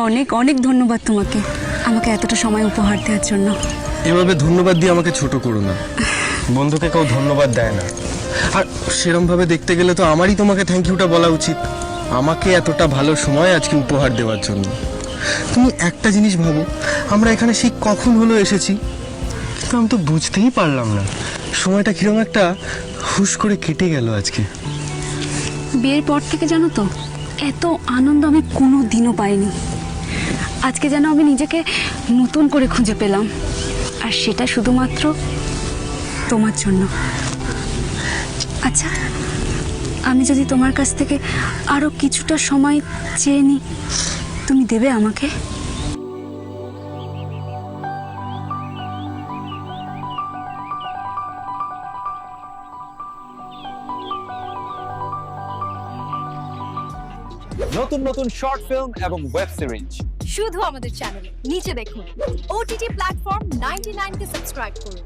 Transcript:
অনেক অনেক ধন্যবাদ তোমাকে আমাকে এতটা সময় উপহার দেওয়ার জন্য। এভাবে ধন্যবাদ দিয়ে আমাকে ছোট করো না। বন্ধুকে কেউ ধন্যবাদ দেয় না। আর সেরম ভাবে দেখতে গেলে তো আমারই তোমাকে থ্যাংক ইউটা বলা উচিত, আমাকে এতটা ভালো সময় আজকে উপহার দেওয়ার জন্য। তুমি একটা জিনিস ভাবো, আমরা এখানে সেই কখন হলো এসেছি, কিন্তু আমি তো বুঝতেই পারলাম না সময়টা কিরকম একটা হুশ করে কেটে গেল আজকে। বিয়ের পর থেকে জানো তো এত আনন্দ আমি কোনো দিনও পাইনি। আজকে যেন আমি নিজেকে নতুন করে খুঁজে পেলাম, আর সেটা শুধুমাত্র তোমার জন্য। আচ্ছা, আমি যদি তোমার কাছ থেকে আরো কিছুটা সময় চেয়ে নিই, তুমি দেবে আমাকে? নতুন নতুন শর্ট ফিল্ম এবং ওয়েব সিরিজ শুধু আমাদের চ্যানেলে নিচে দেখুন। OTT প্ল্যাটফর্ম 99 কে সাবস্ক্রাইব করুন।